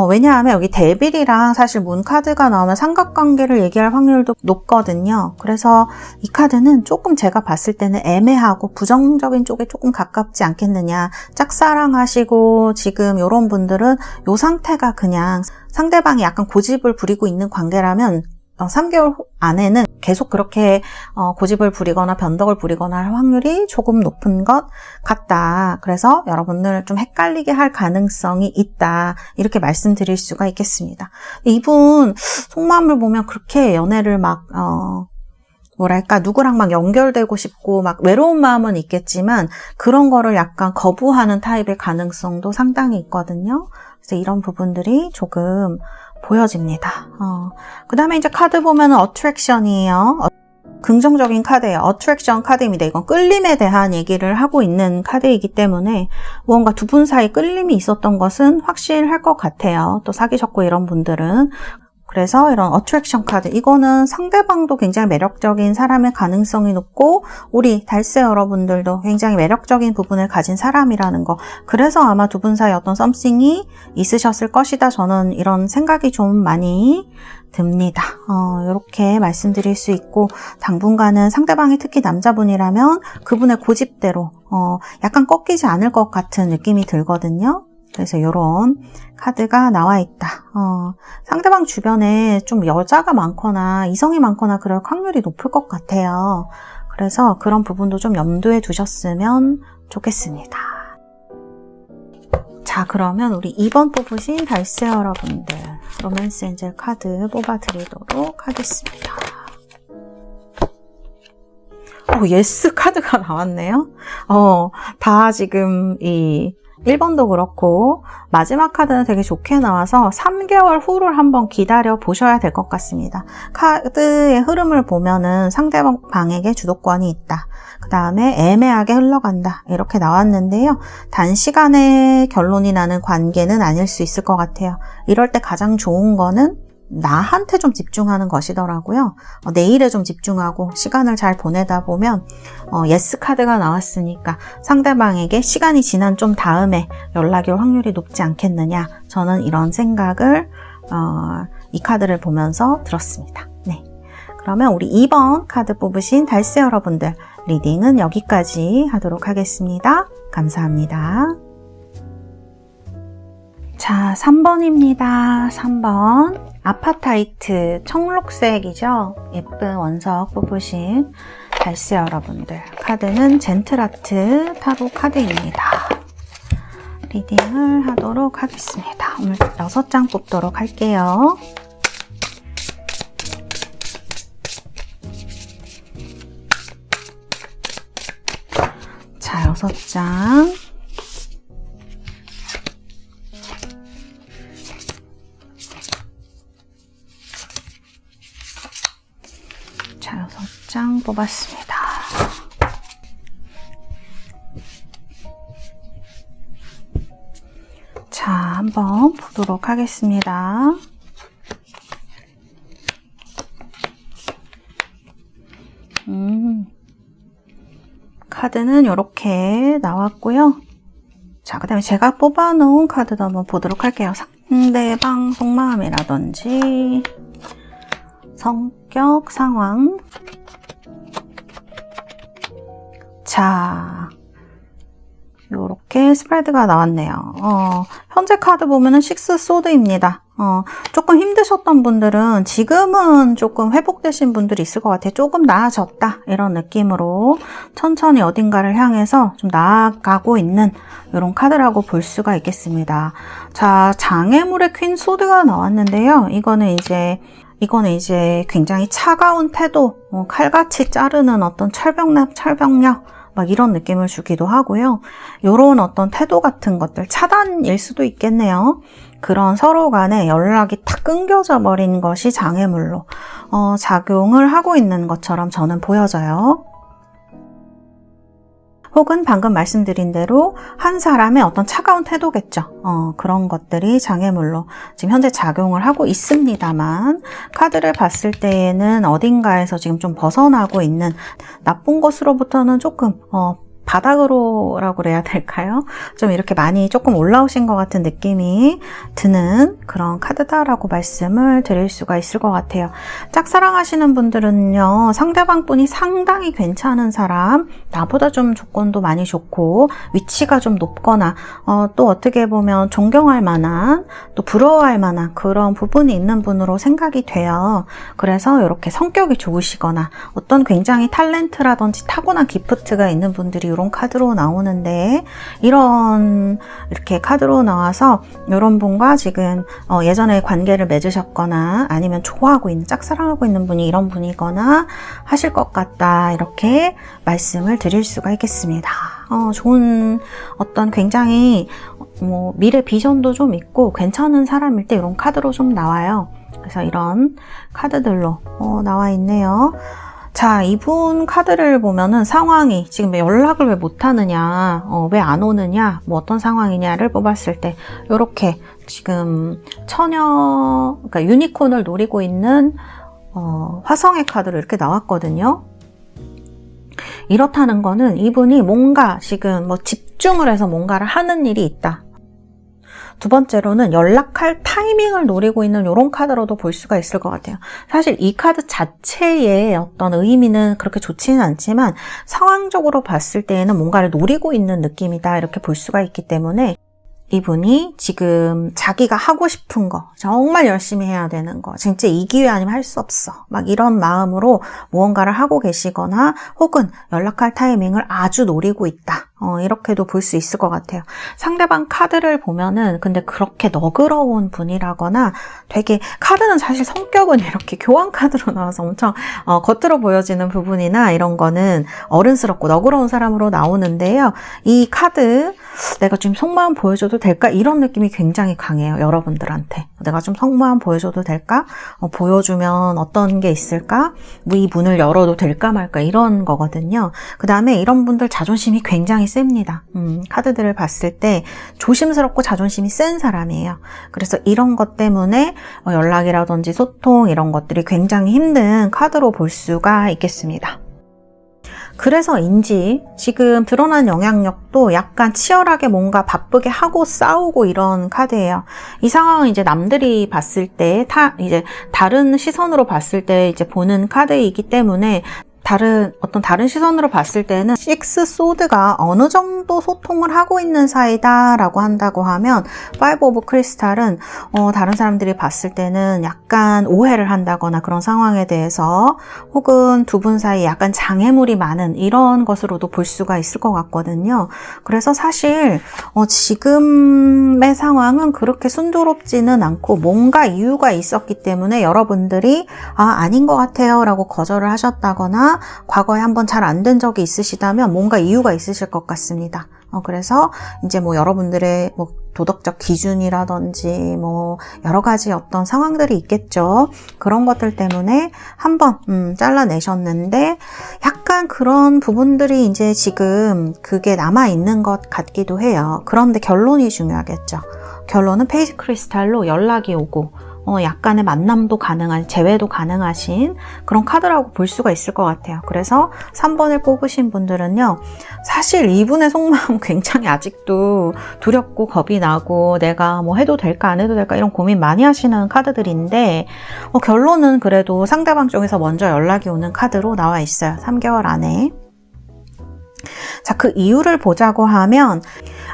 왜냐하면 여기 데빌이랑 사실 문 카드가 나오면 삼각관계를 얘기할 확률도 높거든요. 그래서 이 카드는 조금 제가 봤을 때는 애매하고 부정적인 쪽에 조금 가깝지 않겠느냐. 짝사랑하시고 지금 이런 분들은 이 상태가 그냥 상대방이 약간 고집을 부리고 있는 관계라면 3개월 안에는 계속 그렇게 고집을 부리거나 변덕을 부리거나 할 확률이 조금 높은 것 같다. 그래서 여러분들 좀 헷갈리게 할 가능성이 있다, 이렇게 말씀드릴 수가 있겠습니다. 이분 속마음을 보면 그렇게 연애를 막 뭐랄까, 누구랑 막 연결되고 싶고 막 외로운 마음은 있겠지만 그런 거를 약간 거부하는 타입의 가능성도 상당히 있거든요. 그래서 이런 부분들이 조금 보여집니다. 그 다음에 이제 카드 보면은 어트랙션이에요. 긍정적인 카드예요. 어트랙션 카드입니다. 이건 끌림에 대한 얘기를 하고 있는 카드이기 때문에 무언가 두 분 사이 끌림이 있었던 것은 확실할 것 같아요. 또 사귀셨고 이런 분들은. 그래서 이런 어트랙션 카드, 이거는 상대방도 굉장히 매력적인 사람의 가능성이 높고 우리 달세 여러분들도 굉장히 매력적인 부분을 가진 사람이라는 거, 그래서 아마 두 분 사이 어떤 썸씽이 있으셨을 것이다, 저는 이런 생각이 좀 많이 듭니다. 이렇게 말씀드릴 수 있고, 당분간은 상대방이 특히 남자분이라면 그분의 고집대로 약간 꺾이지 않을 것 같은 느낌이 들거든요. 그래서 이런 카드가 나와 있다. 상대방 주변에 좀 여자가 많거나 이성이 많거나 그럴 확률이 높을 것 같아요. 그래서 그런 부분도 좀 염두에 두셨으면 좋겠습니다. 자, 그러면 우리 2번 뽑으신 달세 여러분들 로맨스 엔젤 카드 뽑아드리도록 하겠습니다. 예스 카드가 나왔네요. 다 지금 이 1번도 그렇고 마지막 카드는 되게 좋게 나와서 3개월 후를 한번 기다려 보셔야 될 것 같습니다. 카드의 흐름을 보면은 상대방에게 주도권이 있다. 그 다음에 애매하게 흘러간다, 이렇게 나왔는데요. 단시간에 결론이 나는 관계는 아닐 수 있을 것 같아요. 이럴 때 가장 좋은 거는 나한테 좀 집중하는 것이더라고요. 내일에 좀 집중하고 시간을 잘 보내다 보면 예스 카드가 나왔으니까 상대방에게 시간이 지난 좀 다음에 연락이 올 확률이 높지 않겠느냐, 저는 이런 생각을 이 카드를 보면서 들었습니다. 네, 그러면 우리 2번 카드 뽑으신 달세 여러분들 리딩은 여기까지 하도록 하겠습니다. 감사합니다. 자, 3번입니다. 3번. 아파타이트 청록색이죠. 예쁜 원석 뽑으신 달세 여러분들. 카드는 젠틀하트 타로 카드입니다. 리딩을 하도록 하겠습니다. 오늘 6장 뽑도록 할게요. 자, 6장. 자, 6장 뽑았습니다. 자, 한번 보도록 하겠습니다. 카드는 이렇게 나왔고요. 자, 그 다음에 제가 뽑아놓은 카드도 한번 보도록 할게요. 상대방 속마음이라든지 성격, 상황. 자, 요렇게 스프레드가 나왔네요. 현재 카드 보면은 6 소드입니다. 조금 힘드셨던 분들은 지금은 조금 회복되신 분들이 있을 것 같아요. 조금 나아졌다 이런 느낌으로 천천히 어딘가를 향해서 좀 나아가고 있는 이런 카드라고 볼 수가 있겠습니다. 자, 장애물의 퀸 소드가 나왔는데요. 이거는 이제 굉장히 차가운 태도, 칼같이 자르는 어떤 철벽력 막 이런 느낌을 주기도 하고요. 요런 어떤 태도 같은 것들, 차단일 수도 있겠네요. 그런 서로 간에 연락이 탁 끊겨져 버린 것이 장애물로 작용을 하고 있는 것처럼 저는 보여져요. 혹은 방금 말씀드린 대로 한 사람의 어떤 차가운 태도겠죠. 그런 것들이 장애물로 지금 현재 작용을 하고 있습니다만, 카드를 봤을 때에는 어딘가에서 지금 좀 벗어나고 있는 나쁜 것으로부터는 조금 바닥으로라고 그래야 될까요? 좀 이렇게 많이 조금 올라오신 것 같은 느낌이 드는 그런 카드다라고 말씀을 드릴 수가 있을 것 같아요. 짝사랑하시는 분들은요, 상대방 분이 상당히 괜찮은 사람, 나보다 좀 조건도 많이 좋고 위치가 좀 높거나 또 어떻게 보면 존경할 만한, 또 부러워할 만한 그런 부분이 있는 분으로 생각이 돼요. 그래서 이렇게 성격이 좋으시거나 어떤 굉장히 탤런트라든지 타고난 기프트가 있는 분들이 이런 카드로 나오는데, 이렇게 카드로 나와서 이런 분과 지금 예전에 관계를 맺으셨거나 아니면 좋아하고 있는, 짝사랑하고 있는 분이 이런 분이거나 하실 것 같다, 이렇게 말씀을 드릴 수가 있겠습니다. 좋은 어떤 굉장히 미래 비전도 좀 있고 괜찮은 사람일 때 이런 카드로 좀 나와요. 그래서 이런 카드들로 나와 있네요. 자, 이분 카드를 보면은 상황이 지금 연락을 왜 못하느냐, 왜 안 오느냐, 뭐 어떤 상황이냐를 뽑았을 때 이렇게 지금 그러니까 유니콘을 노리고 있는 화성의 카드로 이렇게 나왔거든요. 이렇다는 거는 이분이 뭔가 지금 집중을 해서 뭔가를 하는 일이 있다. 두 번째로는 연락할 타이밍을 노리고 있는 이런 카드로도 볼 수가 있을 것 같아요. 사실 이 카드 자체의 어떤 의미는 그렇게 좋지는 않지만 상황적으로 봤을 때에는 뭔가를 노리고 있는 느낌이다, 이렇게 볼 수가 있기 때문에 이분이 지금 자기가 하고 싶은 거, 정말 열심히 해야 되는 거, 진짜 이 기회 아니면 할 수 없어, 막 이런 마음으로 무언가를 하고 계시거나 혹은 연락할 타이밍을 아주 노리고 있다, 이렇게도 볼 수 있을 것 같아요. 상대방 카드를 보면은 근데 그렇게 너그러운 분이라거나 되게, 카드는 사실 성격은 이렇게 교환 카드로 나와서 엄청 겉으로 보여지는 부분이나 이런 거는 어른스럽고 너그러운 사람으로 나오는데요. 이 카드 내가 좀 속마음 보여줘도 될까? 이런 느낌이 굉장히 강해요. 여러분들한테. 내가 좀 속마음 보여줘도 될까? 보여주면 어떤 게 있을까? 이 문을 열어도 될까 말까? 이런 거거든요. 그 다음에 이런 분들 자존심이 굉장히 셉니다. 카드들을 봤을 때 조심스럽고 자존심이 센 사람이에요. 그래서 이런 것 때문에 연락이라든지 소통 이런 것들이 굉장히 힘든 카드로 볼 수가 있겠습니다. 그래서인지 지금 드러난 영향력도 약간 치열하게 뭔가 바쁘게 하고 싸우고 이런 카드예요. 이 상황은 이제 남들이 봤을 때 이제 다른 시선으로 봤을 때 이제 보는 카드이기 때문에 다른 시선으로 봤을 때는 6 소드가 어느 정도 소통을 하고 있는 사이다라고 한다고 하면 5 오브 크리스탈은 다른 사람들이 봤을 때는 약간 오해를 한다거나 그런 상황에 대해서, 혹은 두 분 사이에 약간 장애물이 많은 이런 것으로도 볼 수가 있을 것 같거든요. 그래서 사실 지금의 상황은 그렇게 순조롭지는 않고 뭔가 이유가 있었기 때문에 여러분들이 아닌 것 같아요 라고 거절을 하셨다거나 과거에 한번 잘 안 된 적이 있으시다면 뭔가 이유가 있으실 것 같습니다. 그래서 이제 여러분들의 도덕적 기준이라든지 여러 가지 어떤 상황들이 있겠죠. 그런 것들 때문에 한번 잘라내셨는데 약간 그런 부분들이 이제 지금 그게 남아있는 것 같기도 해요. 그런데 결론이 중요하겠죠. 결론은 페이지 크리스탈로 연락이 오고 약간의 만남도 가능한, 재회도 가능하신 그런 카드라고 볼 수가 있을 것 같아요. 그래서 3번을 뽑으신 분들은요, 사실 이분의 속마음 굉장히 아직도 두렵고 겁이 나고 내가 뭐 해도 될까 안 해도 될까 이런 고민 많이 하시는 카드들인데, 결론은 그래도 상대방 쪽에서 먼저 연락이 오는 카드로 나와 있어요. 3개월 안에. 자, 그 이유를 보자고 하면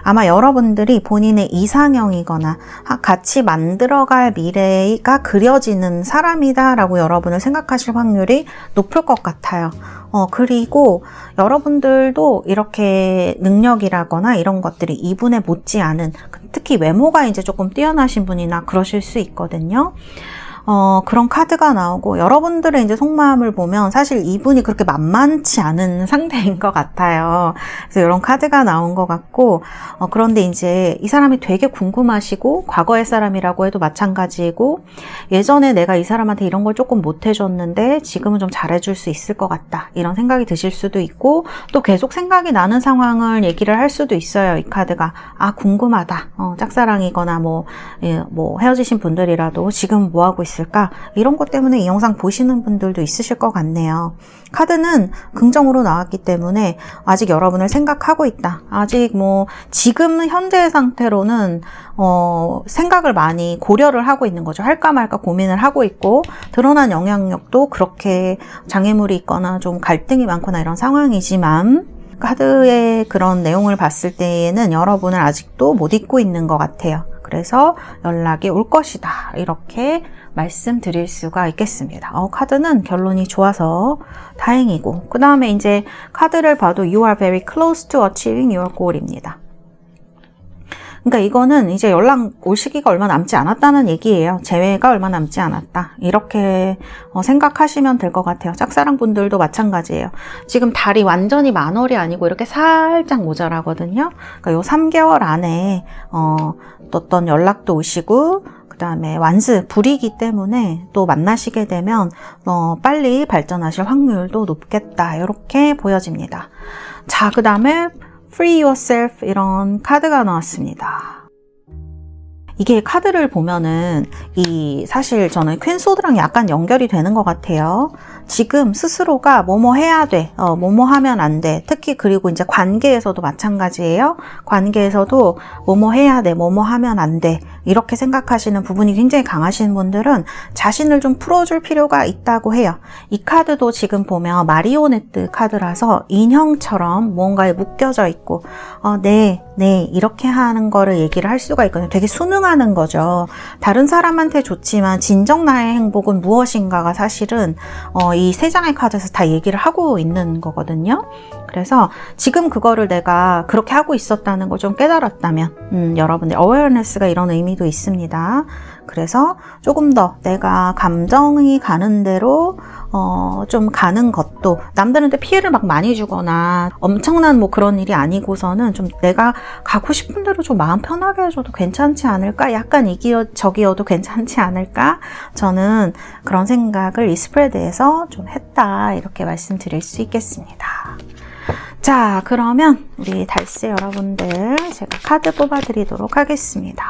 아마 여러분들이 본인의 이상형이거나 같이 만들어갈 미래가 그려지는 사람이다 라고 여러분을 생각하실 확률이 높을 것 같아요. 그리고 여러분들도 이렇게 능력이라거나 이런 것들이 이분에 못지않은, 특히 외모가 이제 조금 뛰어나신 분이나 그러실 수 있거든요. 그런 카드가 나오고, 여러분들의 이제 속마음을 보면 사실 이분이 그렇게 만만치 않은 상대인 것 같아요. 그래서 이런 카드가 나온 것 같고, 그런데 이제 이 사람이 되게 궁금하시고, 과거의 사람이라고 해도 마찬가지고, 예전에 내가 이 사람한테 이런 걸 조금 못 해줬는데 지금은 좀 잘해줄 수 있을 것 같다, 이런 생각이 드실 수도 있고, 또 계속 생각이 나는 상황을 얘기를 할 수도 있어요. 이 카드가 궁금하다, 짝사랑이거나 뭐 헤어지신 분들이라도 지금 뭐 하고 있을까, 이런 것 때문에 이 영상 보시는 분들도 있으실 것 같네요. 카드는 긍정으로 나왔기 때문에 아직 여러분을 생각하고 있다, 아직 뭐 지금 현재의 상태로는 생각을 많이 고려를 하고 있는 거죠. 할까 말까 고민을 하고 있고, 드러난 영향력도 그렇게 장애물이 있거나 좀 갈등이 많거나 이런 상황이지만, 카드의 그런 내용을 봤을 때에는 여러분을 아직도 못 잊고 있는 것 같아요. 그래서 연락이 올 것이다, 이렇게 말씀드릴 수가 있겠습니다. 카드는 결론이 좋아서 다행이고, 그 다음에 이제 카드를 봐도 You are very close to achieving your goal입니다. 그러니까 이거는 이제 연락 올 시기가 얼마 남지 않았다는 얘기예요. 재회가 얼마 남지 않았다, 이렇게 생각하시면 될 것 같아요. 짝사랑 분들도 마찬가지예요. 지금 달이 완전히 만월이 아니고 이렇게 살짝 모자라거든요. 그러니까 요 3개월 안에 어떤 연락도 오시고, 그 다음에 완스, 불이기 때문에 또 만나시게 되면 빨리 발전하실 확률도 높겠다, 이렇게 보여집니다. 자, 그 다음에 Free yourself, 이런 카드가 나왔습니다. 이게 카드를 보면은 사실 저는 퀸소드랑 약간 연결이 되는 것 같아요. 지금 스스로가 뭐뭐 해야 돼, 뭐뭐 하면 안 돼. 특히 그리고 이제 관계에서도 마찬가지예요. 관계에서도 뭐뭐 해야 돼, 뭐뭐 하면 안 돼, 이렇게 생각하시는 부분이 굉장히 강하신 분들은 자신을 좀 풀어줄 필요가 있다고 해요. 이 카드도 지금 보면 마리오네트 카드라서 인형처럼 무언가에 묶여져 있고, 네, 이렇게 하는 거를 얘기를 할 수가 있거든요. 되게 순응하는 거죠. 다른 사람한테 좋지만 진정 나의 행복은 무엇인가가 사실은 이 3장의 카드에서 다 얘기를 하고 있는 거거든요. 그래서 지금 그거를 내가 그렇게 하고 있었다는 걸 좀 깨달았다면, 여러분들 어웨어네스가 이런 의미도 있습니다. 그래서 조금 더 내가 감정이 가는 대로 좀 가는 것도, 남들한테 피해를 막 많이 주거나 엄청난 뭐 그런 일이 아니고서는 좀 내가 가고 싶은 대로 좀 마음 편하게 해줘도 괜찮지 않을까, 약간 이기저기여도 괜찮지 않을까, 저는 그런 생각을 이 스프레드에서 좀 했다, 이렇게 말씀드릴 수 있겠습니다. 자, 그러면 우리 달세 여러분들 제가 카드 뽑아드리도록 하겠습니다.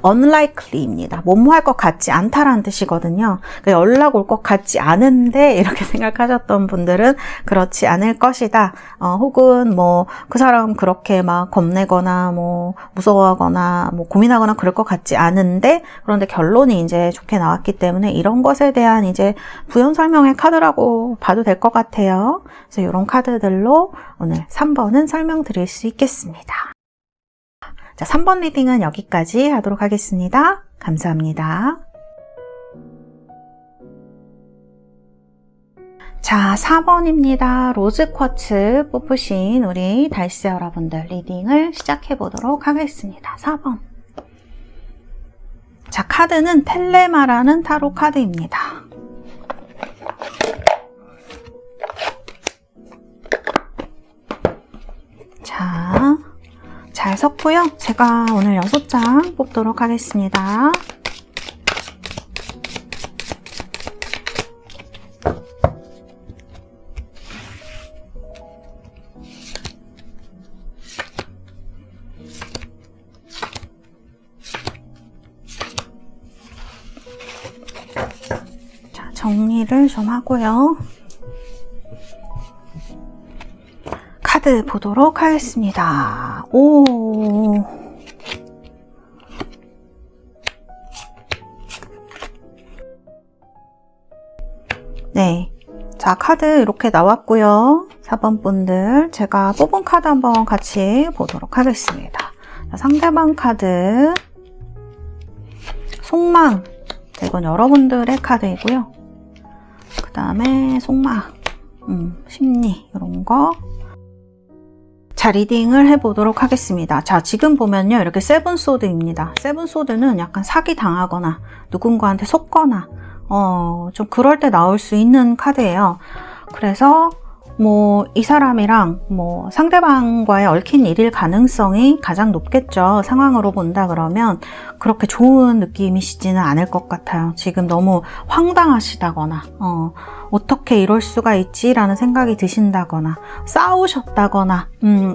unlikely입니다. 뭐뭐 할 것 같지 않다라는 뜻이거든요. 그러니까 연락 올 것 같지 않은데 이렇게 생각하셨던 분들은 그렇지 않을 것이다. 혹은 뭐 그 사람 그렇게 막 겁내거나 뭐 무서워하거나 뭐 고민하거나 그럴 것 같지 않은데, 그런데 결론이 이제 좋게 나왔기 때문에 이런 것에 대한 이제 부연 설명의 카드라고 봐도 될 것 같아요. 그래서 이런 카드들로 오늘 3번은 설명드릴 수 있겠습니다. 자, 3번 리딩은 여기까지 하도록 하겠습니다. 감사합니다. 자, 4번입니다. 로즈 쿼츠 뽑으신 우리 달세 여러분들 리딩을 시작해 보도록 하겠습니다. 4번. 자, 카드는 텔레마라는 타로 카드입니다. 자, 잘 섰고요. 제가 오늘 6장 뽑도록 하겠습니다. 정리를 좀 하고요. 카드 보도록 하겠습니다. 오. 네. 자, 카드 이렇게 나왔고요. 4번 분들 제가 뽑은 카드 한번 같이 보도록 하겠습니다. 자, 상대방 카드 속망. 자, 이건 여러분들의 카드이고요. 그 다음에 속망, 심리 이런 거. 자, 리딩을 해보도록 하겠습니다. 자, 지금 보면요. 이렇게 세븐소드입니다. 세븐소드는 약간 사기당하거나 누군가한테 속거나 좀 그럴 때 나올 수 있는 카드예요. 그래서 뭐 이 사람이랑 뭐 상대방과의 얽힌 일일 가능성이 가장 높겠죠. 상황으로 본다 그러면 그렇게 좋은 느낌이시지는 않을 것 같아요. 지금 너무 황당하시다거나 어떻게 이럴 수가 있지? 라는 생각이 드신다거나 싸우셨다거나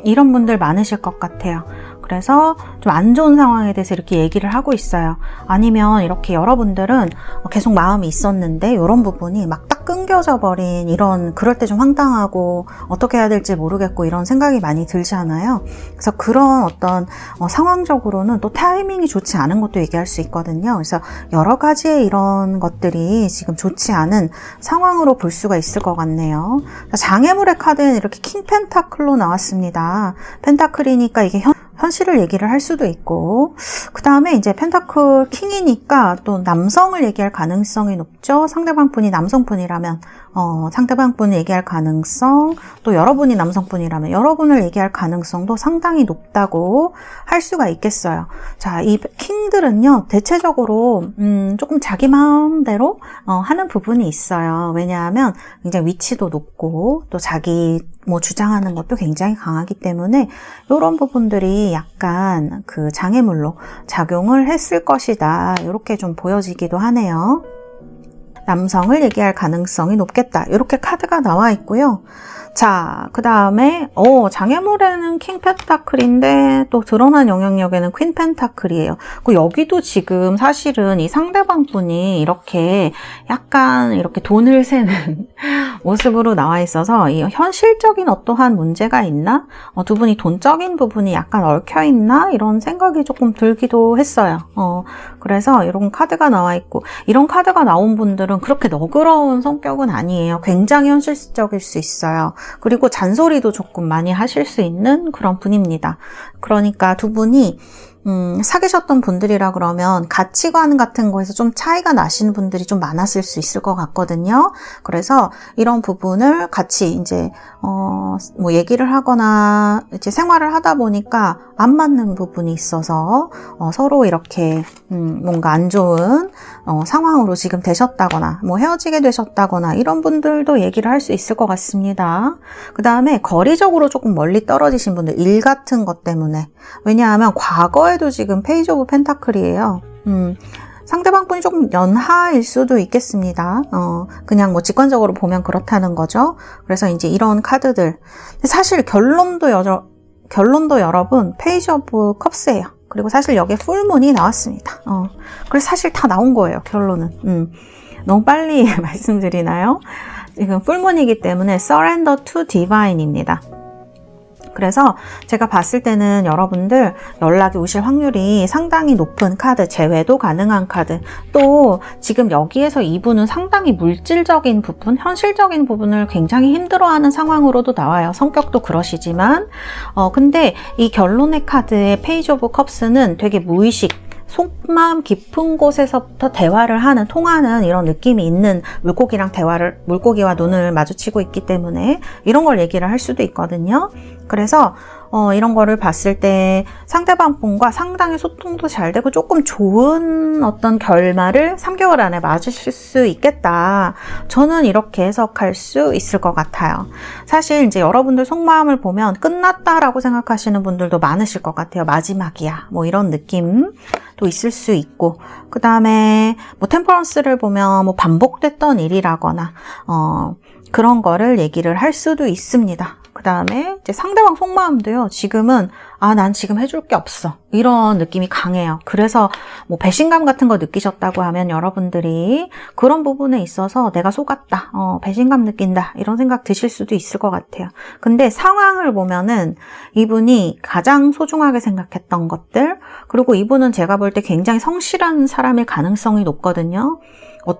이런 분들 많으실 것 같아요. 그래서 좀 안 좋은 상황에 대해서 이렇게 얘기를 하고 있어요. 아니면 이렇게 여러분들은 계속 마음이 있었는데 이런 부분이 막 딱 끊겨져 버린 이런 그럴 때 좀 황당하고 어떻게 해야 될지 모르겠고 이런 생각이 많이 들잖아요. 그래서 그런 어떤 상황적으로는 또 타이밍이 좋지 않은 것도 얘기할 수 있거든요. 그래서 여러 가지의 이런 것들이 지금 좋지 않은 상황으로 볼 수가 있을 것 같네요. 장애물의 카드는 이렇게 킹 펜타클로 나왔습니다. 펜타클이니까 이게 현실을 얘기를 할 수도 있고 그 다음에 이제 펜타클 킹이니까 또 남성을 얘기할 가능성이 높죠. 상대방 분이 남성분이라면 상대방 분을 얘기할 가능성, 또 여러분이 남성분이라면 여러분을 얘기할 가능성도 상당히 높다고 할 수가 있겠어요. 자, 이 킹들은요 대체적으로 조금 자기 마음대로 하는 부분이 있어요. 왜냐하면 굉장히 위치도 높고 또 자기 뭐 주장하는 것도 굉장히 강하기 때문에 이런 부분들이 약간 그 장애물로 작용을 했을 것이다. 이렇게 좀 보여지기도 하네요. 남성을 얘기할 가능성이 높겠다. 이렇게 카드가 나와 있고요. 자, 그 다음에 장애물에는 킹 펜타클인데 또 드러난 영향력에는 퀸 펜타클이에요. 여기도 지금 사실은 이 상대방 분이 이렇게 약간 이렇게 돈을 세는 모습으로 나와 있어서 이 현실적인 어떠한 문제가 있나? 두 분이 돈적인 부분이 약간 얽혀 있나? 이런 생각이 조금 들기도 했어요. 그래서 이런 카드가 나와 있고 이런 카드가 나온 분들은 그렇게 너그러운 성격은 아니에요. 굉장히 현실적일 수 있어요. 그리고 잔소리도 조금 많이 하실 수 있는 그런 분입니다. 그러니까 두 분이 사귀셨던 분들이라 그러면 가치관 같은 거에서 좀 차이가 나시는 분들이 좀 많았을 수 있을 것 같거든요. 그래서 이런 부분을 같이 이제 뭐 얘기를 하거나 이제 생활을 하다 보니까 안 맞는 부분이 있어서 서로 이렇게 뭔가 안 좋은 상황으로 지금 되셨다거나 뭐 헤어지게 되셨다거나 이런 분들도 얘기를 할 수 있을 것 같습니다. 그 다음에 거리적으로 조금 멀리 떨어지신 분들, 일 같은 것 때문에. 왜냐하면 과거에도 지금 페이지 오브 펜타클이에요. 상대방 분이 조금 연하일 수도 있겠습니다. 그냥 뭐 직관적으로 보면 그렇다는 거죠. 그래서 이제 이런 카드들. 사실 결론도 여러분 페이지 오브 컵스예요. 그리고 사실 여기에 풀문이 나왔습니다. 그래서 사실 다 나온 거예요, 결론은. 너무 빨리 말씀드리나요? 지금 풀문이기 때문에 surrender to divine입니다. 그래서 제가 봤을 때는 여러분들 연락이 오실 확률이 상당히 높은 카드, 재회도 가능한 카드, 또 지금 여기에서 이분은 상당히 물질적인 부분, 현실적인 부분을 굉장히 힘들어하는 상황으로도 나와요. 성격도 그러시지만 근데 이 결론의 카드의 페이지 오브 컵스는 되게 무의식, 속마음 깊은 곳에서부터 대화를 하는, 통하는 이런 느낌이 있는 물고기와 눈을 마주치고 있기 때문에 이런 걸 얘기를 할 수도 있거든요. 그래서 이런 거를 봤을 때 상대방 분과 상당히 소통도 잘 되고 조금 좋은 어떤 결말을 3개월 안에 맞으실 수 있겠다. 저는 이렇게 해석할 수 있을 것 같아요. 사실 이제 여러분들 속마음을 보면 끝났다라고 생각하시는 분들도 많으실 것 같아요. 마지막이야. 뭐 이런 느낌도 있을 수 있고, 그 다음에 뭐 템퍼런스를 보면 뭐 반복됐던 일이라거나 그런 거를 얘기를 할 수도 있습니다. 그 다음에 이제 상대방 속마음도요, 지금은 아, 난 지금 해줄 게 없어. 이런 느낌이 강해요. 그래서 뭐 배신감 같은 거 느끼셨다고 하면 여러분들이 그런 부분에 있어서 내가 속았다. 배신감 느낀다. 이런 생각 드실 수도 있을 것 같아요. 근데 상황을 보면은 이분이 가장 소중하게 생각했던 것들, 그리고 이분은 제가 볼 때 굉장히 성실한 사람일 가능성이 높거든요.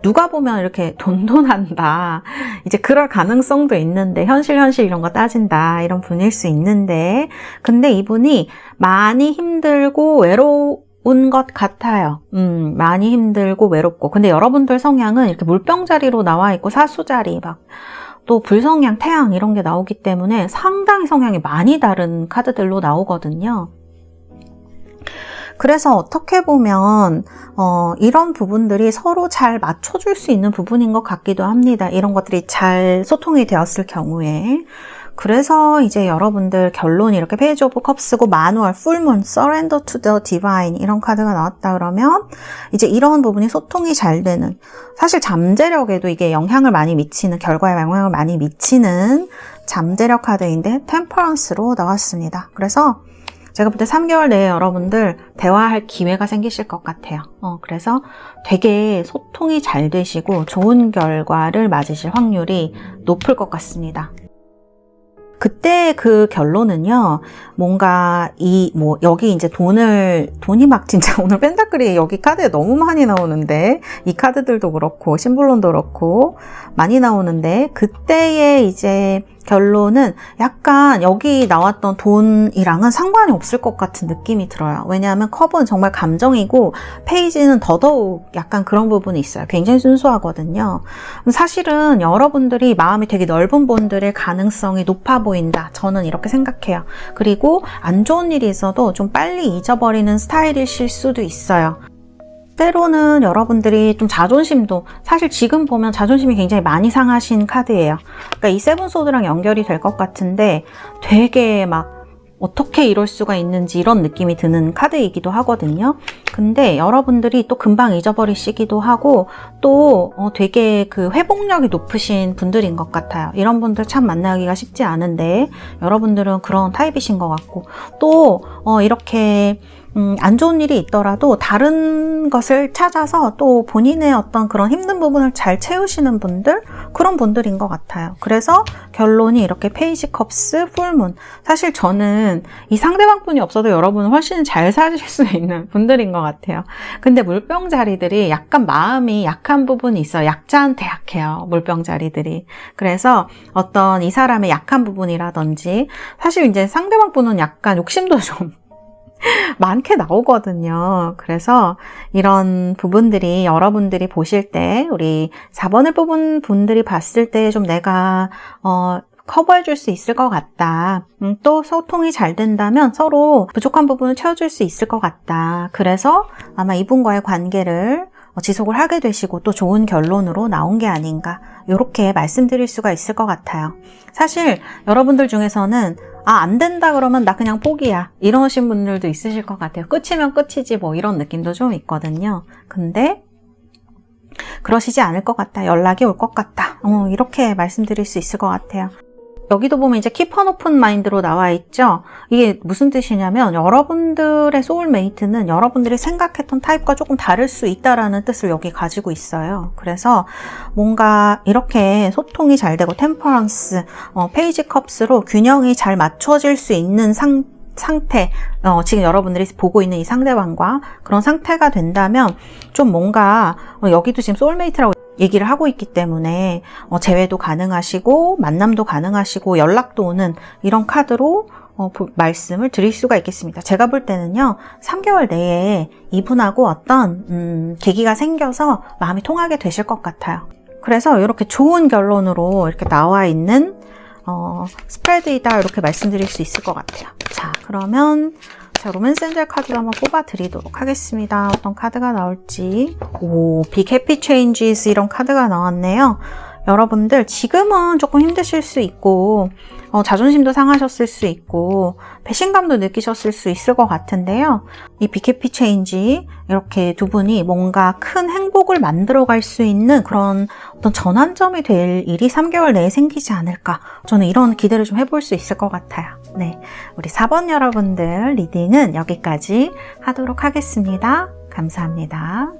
누가 보면 이렇게 돈돈한다. 이제 그럴 가능성도 있는데, 현실 이런 거 따진다. 이런 분일 수 있는데, 근데 이분이 많이 힘들고 외로운 것 같아요. 많이 힘들고 외롭고. 근데 여러분들 성향은 이렇게 물병자리로 나와 있고, 사수자리, 또 불성향, 태양 이런 게 나오기 때문에 상당히 성향이 많이 다른 카드들로 나오거든요. 그래서 어떻게 보면 이런 부분들이 서로 잘 맞춰줄 수 있는 부분인 것 같기도 합니다. 이런 것들이 잘 소통이 되었을 경우에. 그래서 이제 여러분들 결론이 이렇게 페이지 오브 컵스고 마누얼, 풀문, 서렌더 투 더 디바인 이런 카드가 나왔다 그러면 이제 이런 부분이 소통이 잘 되는, 사실 잠재력에도 이게 영향을 많이 미치는, 결과에 영향을 많이 미치는 잠재력 카드인데 템퍼런스로 나왔습니다. 그래서 제가 볼 때 3개월 내에 여러분들 대화할 기회가 생기실 것 같아요. 그래서 되게 소통이 잘 되시고 좋은 결과를 맞으실 확률이 높을 것 같습니다. 그때 그 결론은요, 뭔가 여기 이제 돈이 막 진짜 오늘 펜타클이 여기 카드에 너무 많이 나오는데, 이 카드들도 그렇고, 심볼론도 그렇고, 많이 나오는데, 그때의 이제 결론은 약간 여기 나왔던 돈이랑은 상관이 없을 것 같은 느낌이 들어요. 왜냐하면 컵은 정말 감정이고 페이지는 더더욱 약간 그런 부분이 있어요. 굉장히 순수하거든요. 사실은 여러분들이 마음이 되게 넓은 분들의 가능성이 높아 보인다. 저는 이렇게 생각해요. 그리고 안 좋은 일이 있어도 좀 빨리 잊어버리는 스타일이실 수도 있어요. 때로는 여러분들이 좀 자존심도, 사실 지금 보면 자존심이 굉장히 많이 상하신 카드예요. 그러니까 이 세븐소드랑 연결이 될 것 같은데 되게 어떻게 이럴 수가 있는지 이런 느낌이 드는 카드이기도 하거든요. 근데 여러분들이 또 금방 잊어버리시기도 하고 또 되게 그 회복력이 높으신 분들인 것 같아요. 이런 분들 참 만나기가 쉽지 않은데 여러분들은 그런 타입이신 것 같고, 또 이렇게 안 좋은 일이 있더라도 다른 것을 찾아서 또 본인의 어떤 그런 힘든 부분을 잘 채우시는 분들, 그런 분들인 것 같아요. 그래서 결론이 이렇게 페이지 컵스, 풀문. 사실 저는 이 상대방 분이 없어도 여러분은 훨씬 잘 사실 수 있는 분들인 것 같아요. 근데 물병자리들이 약간 마음이 약한 부분이 있어요. 약자한테 약해요, 물병자리들이. 그래서 어떤 이 사람의 약한 부분이라든지, 사실 이제 상대방 분은 약간 욕심도 좀 많게 나오거든요. 그래서 이런 부분들이 여러분들이 보실 때, 우리 4번을 뽑은 분들이 봤을 때 좀 내가 커버해 줄 수 있을 것 같다. 또 소통이 잘 된다면 서로 부족한 부분을 채워줄 수 있을 것 같다. 그래서 아마 이분과의 관계를 지속을 하게 되시고 또 좋은 결론으로 나온 게 아닌가, 이렇게 말씀드릴 수가 있을 것 같아요. 사실 여러분들 중에서는 안 된다 그러면 나 그냥 포기야, 이러신 분들도 있으실 것 같아요. 끝이면 끝이지 이런 느낌도 좀 있거든요. 근데 그러시지 않을 것 같다, 연락이 올 것 같다, 이렇게 말씀드릴 수 있을 것 같아요. 여기도 보면 이제 Keep an open mind로 나와 있죠. 이게 무슨 뜻이냐면 여러분들의 소울메이트는 여러분들이 생각했던 타입과 조금 다를 수 있다라는 뜻을 여기 가지고 있어요. 그래서 뭔가 이렇게 소통이 잘 되고 템퍼런스, 페이지 컵스로 균형이 잘 맞춰질 수 있는 상태, 지금 여러분들이 보고 있는 이 상대방과 그런 상태가 된다면 좀 뭔가 여기도 지금 소울메이트라고 얘기를 하고 있기 때문에 재회도 가능하시고 만남도 가능하시고 연락도 오는 이런 카드로 말씀을 드릴 수가 있겠습니다. 제가 볼 때는요, 3개월 내에 이분하고 어떤 계기가 생겨서 마음이 통하게 되실 것 같아요. 그래서 이렇게 좋은 결론으로 이렇게 나와 있는 스프레드이다, 이렇게 말씀드릴 수 있을 것 같아요. 자, 그러면 로맨스 엔젤 카드를 한번 뽑아 드리도록 하겠습니다. 어떤 카드가 나올지. 빅 해피 체인지스, 이런 카드가 나왔네요. 여러분들 지금은 조금 힘드실 수 있고 자존심도 상하셨을 수 있고 배신감도 느끼셨을 수 있을 것 같은데요. 이 BKP 체인지 이렇게 두 분이 뭔가 큰 행복을 만들어갈 수 있는 그런 어떤 전환점이 될 일이 3개월 내에 생기지 않을까, 저는 이런 기대를 좀 해볼 수 있을 것 같아요. 네, 우리 4번 여러분들 리딩은 여기까지 하도록 하겠습니다. 감사합니다.